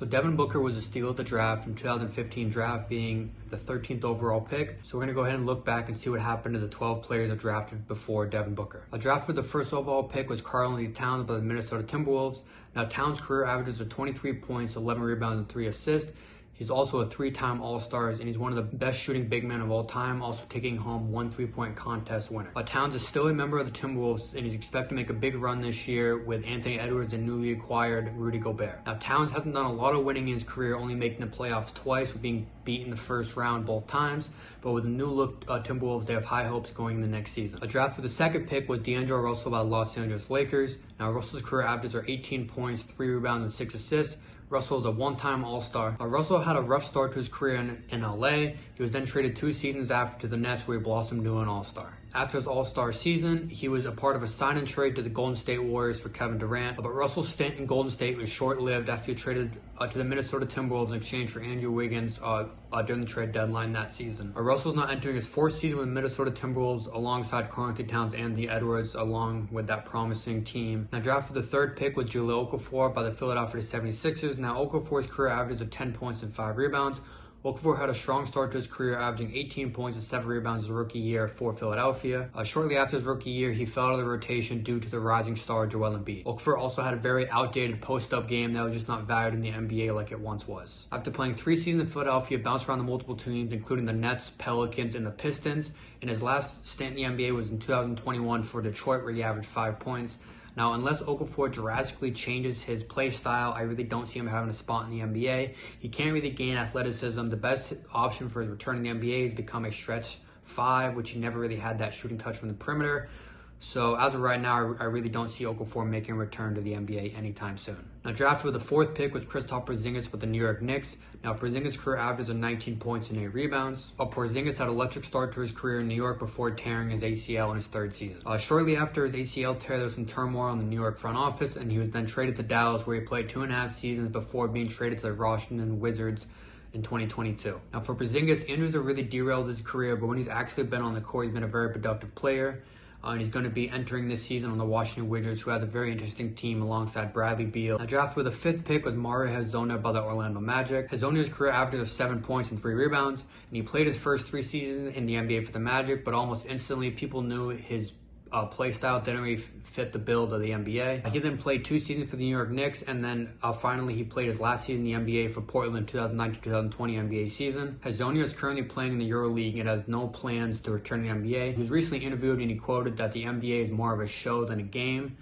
So Devin Booker was a steal of the draft from 2015 draft, being the 13th overall pick. So we're going to go ahead and look back and see what happened to the 12 players that drafted before Devin Booker. A draft for the first overall pick was Karl Anthony Towns by the Minnesota Timberwolves. Now Towns' career averages are 23 points, 11 rebounds, and 3 assists. He's also a 3-time All-Star, and he's one of the best shooting big men of all time, also taking home 1 3-point contest winner. Towns is still a member of the Timberwolves, and he's expected to make a big run this year with Anthony Edwards and newly acquired Rudy Gobert. Now, Towns hasn't done a lot of winning in his career, only making the playoffs twice, with being beat in the first round both times. But with the new look Timberwolves, they have high hopes going into next season. A draft for the second pick was D'Angelo Russell by the Los Angeles Lakers. Now, Russell's career averages are 18 points, 3 rebounds, and 6 assists. Russell is a one-time All-Star. Russell had a rough start to his career in LA. He was then traded 2 seasons after to the Nets, where he blossomed into an All-Star. After his All-Star season, he was a part of a sign-and trade to the Golden State Warriors for Kevin Durant. But Russell's stint in Golden State was short-lived after he traded to the Minnesota Timberwolves in exchange for Andrew Wiggins during the trade deadline that season. Russell's now entering his 4th season with Minnesota Timberwolves alongside Karl Anthony Towns and the Edwards, along with that promising team. Now, draft for the third pick was Jahlil Okafor by the Philadelphia 76ers. Now, Okafor's career averages of 10 points and 5 rebounds. Okafor had a strong start to his career, averaging 18 points and 7 rebounds his rookie year for Philadelphia. Shortly after his rookie year, he fell out of the rotation due to the rising star Joel Embiid. Okafor also had a very outdated post-up game that was just not valued in the NBA like it once was. After playing 3 seasons in Philadelphia, bounced around the multiple teams, including the Nets, Pelicans, and the Pistons, and his last stint in the NBA was in 2021 for Detroit, where he averaged 5 points. Now, unless Okafor drastically changes his play style, I really don't see him having a spot in the NBA. He can't really gain athleticism. The best option for his return in the NBA is become a stretch 5, which he never really had that shooting touch from the perimeter. So as of right now, I really don't see Okafor making a return to the NBA anytime soon. Now, draft for the 4th pick was Kristaps Porzingis with the New York Knicks. Now, Porzingis' career averages are 19 points and 8 rebounds. Porzingis had an electric start to his career in New York before tearing his ACL in his 3rd season. Shortly after his ACL tear, there was some turmoil in the New York front office, and he was then traded to Dallas, where he played 2.5 seasons before being traded to the Washington Wizards in 2022. Now, for Porzingis, injuries have really derailed his career, but when he's actually been on the court, he's been a very productive player. And he's going to be entering this season on the Washington Wizards, who has a very interesting team alongside Bradley Beal. Now, draft for the 5th pick was Mario Hezonja by the Orlando Magic. Hezonja's career averages of 7 points and 3 rebounds, and he played his first 3 seasons in the NBA for the Magic, but almost instantly people knew his play style didn't really fit the build of the NBA. He then played 2 seasons for the New York Knicks, and then finally he played his last season in the NBA for Portland 2019-2020 NBA season. Hezonja is currently playing in the EuroLeague and has no plans to return to the NBA. He was recently interviewed and he quoted that the NBA is more of a show than a game.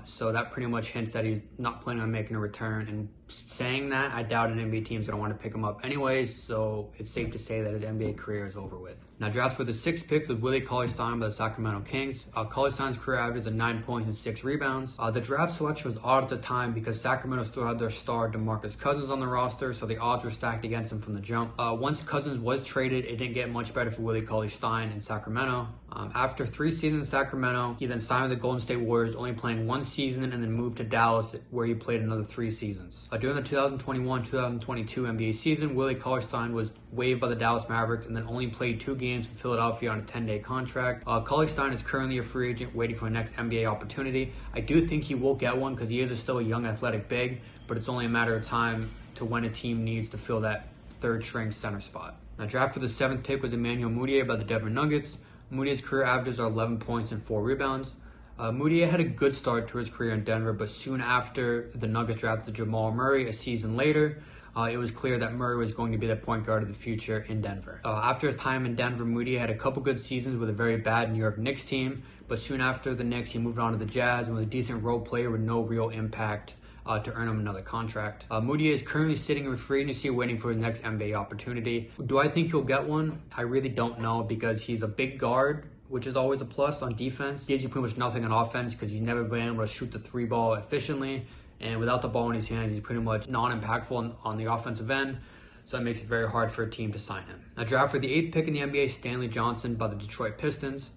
So that pretty much hints that he's not planning on making a return. And saying that, I doubt an NBA team's going to want to pick him up anyways, so it's safe to say that his NBA career is over with. Now, draft for the 6th pick was Willie Cauley-Stein by the Sacramento Kings. Cauley-Stein's career averages of 9 points and 6 rebounds. The draft selection was odd at the time because Sacramento still had their star DeMarcus Cousins on the roster, so the odds were stacked against him from the jump. Once Cousins was traded, it didn't get much better for Willie Cauley-Stein in Sacramento. After 3 seasons in Sacramento, he then signed with the Golden State Warriors, only playing 1 season, and then moved to Dallas, where he played another 3 seasons. During the 2021-2022 NBA season, Willie Cauley-Stein was waived by the Dallas Mavericks and then only played 2 games in Philadelphia on a 10-day contract. Cauley-Stein is currently a free agent waiting for the next NBA opportunity. I do think he will get one because he is still a young athletic big, but it's only a matter of time to when a team needs to fill that 3rd-string center spot. Now, draft for the 7th pick was Emmanuel Mudiay by the Denver Nuggets. Mudiay's career averages are 11 points and 4 rebounds. Mudiay had a good start to his career in Denver, but soon after the Nuggets drafted Jamal Murray a season later, it was clear that Murray was going to be the point guard of the future in Denver. After his time in Denver, Mudiay had a couple good seasons with a very bad New York Knicks team, but soon after the Knicks, he moved on to the Jazz and was a decent role player with no real impact to earn him another contract. Mudiay is currently sitting in free agency waiting for his next NBA opportunity. Do I think he'll get one? I really don't know because he's a big guard, which is always a plus on defense. He gives you pretty much nothing on offense because he's never been able to shoot the 3 ball efficiently. And without the ball in his hands, he's pretty much non-impactful on the offensive end. So it makes it very hard for a team to sign him. Now, draft for the 8th pick in the NBA, Stanley Johnson by the Detroit Pistons.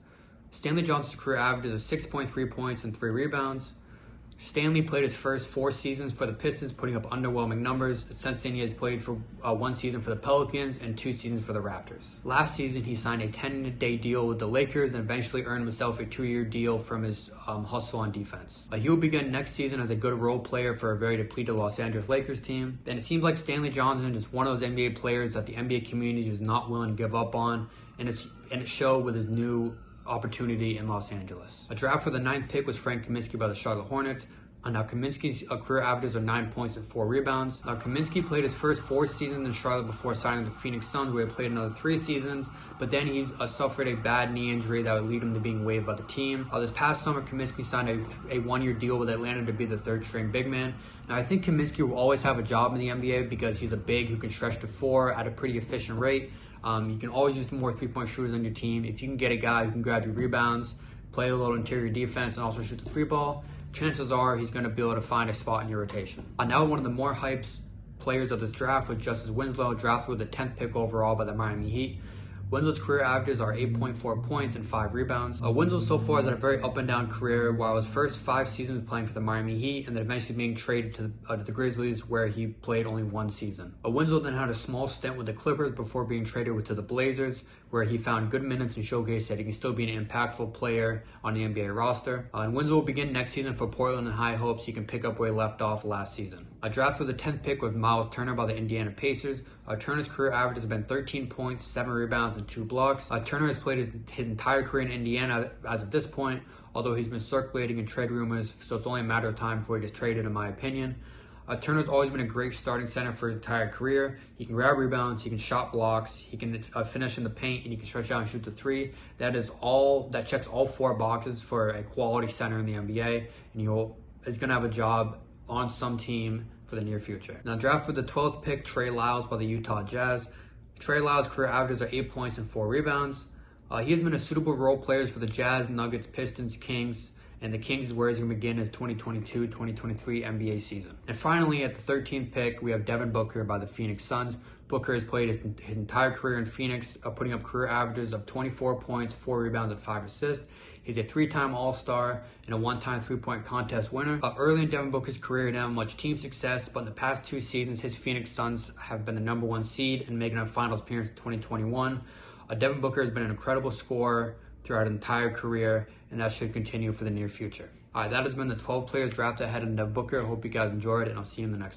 Stanley Johnson's career averages of 6.3 points and 3 rebounds. Stanley played his first 4 seasons for the Pistons, putting up underwhelming numbers. Since then, he has played for 1 season for the Pelicans and 2 seasons for the Raptors. Last season, he signed a 10-day deal with the Lakers and eventually earned himself a 2-year deal from his hustle on defense. He will begin next season as a good role player for a very depleted Los Angeles Lakers team. And it seems like Stanley Johnson is one of those NBA players that the NBA community is not willing to give up on, and it showed with his new opportunity in Los Angeles. A draft for the 9th pick was Frank Kaminsky by the Charlotte Hornets. Now, Kaminsky's career averages are 9 points and 4 rebounds. Now, Kaminsky played his first 4 seasons in Charlotte before signing the Phoenix Suns, where he played another 3 seasons, but then he suffered a bad knee injury that would lead him to being waived by the team. This past summer, Kaminsky signed a 1-year deal with Atlanta to be the 3rd-string big man. Now, I think Kaminsky will always have a job in the NBA because he's a big who can stretch to 4 at a pretty efficient rate. You can always use more 3-point shooters on your team. If you can get a guy who can grab your rebounds, play a little interior defense, and also shoot the 3 ball, chances are he's going to be able to find a spot in your rotation. Now, one of the more hyped players of this draft was Justice Winslow, drafted with the 10th pick overall by the Miami Heat. Winslow's career averages are 8.4 points and 5 rebounds. Winslow so far has had a very up and down career, while his first 5 seasons playing for the Miami Heat and then eventually being traded to the Grizzlies, where he played only 1 season. Winslow then had a small stint with the Clippers before being traded to the Blazers, where he found good minutes and showcased that he can still be an impactful player on the NBA roster. And Winslow will begin next season for Portland in high hopes he can pick up where he left off last season. A draft for the 10th pick with Miles Turner by the Indiana Pacers. Turner's career average has been 13 points, 7 rebounds, and 2 blocks. Turner has played his entire career in Indiana as of this point, although he's been circulating in trade rumors, so it's only a matter of time before he gets traded, in my opinion. Turner's always been a great starting center for his entire career. He can grab rebounds, he can shot blocks, he can finish in the paint, and he can stretch out and shoot the 3. That checks all 4 boxes for a quality center in the NBA, and he's going to have a job on some team for the near future. Now, draft for the 12th pick, Trey Lyles by the Utah Jazz. Trey Lyles' career averages are 8 points and 4 rebounds. He has been a suitable role player for the Jazz, Nuggets, Pistons, Kings, and the Kings is where he's going to begin his 2022-2023 NBA season. And finally, at the 13th pick, we have Devin Booker by the Phoenix Suns. Booker has played his entire career in Phoenix, putting up career averages of 24 points, 4 rebounds, and 5 assists. He's a 3-time All-Star and a 1-time 3-point contest winner. Early in Devin Booker's career, he didn't have much team success, but in the past 2 seasons, his Phoenix Suns have been the #1 seed and making a finals appearance in 2021. Devin Booker has been an incredible scorer throughout his entire career, and that should continue for the near future. All right, that has been the 12 players drafted ahead of Devin Booker. I hope you guys enjoyed it, and I'll see you in the next one.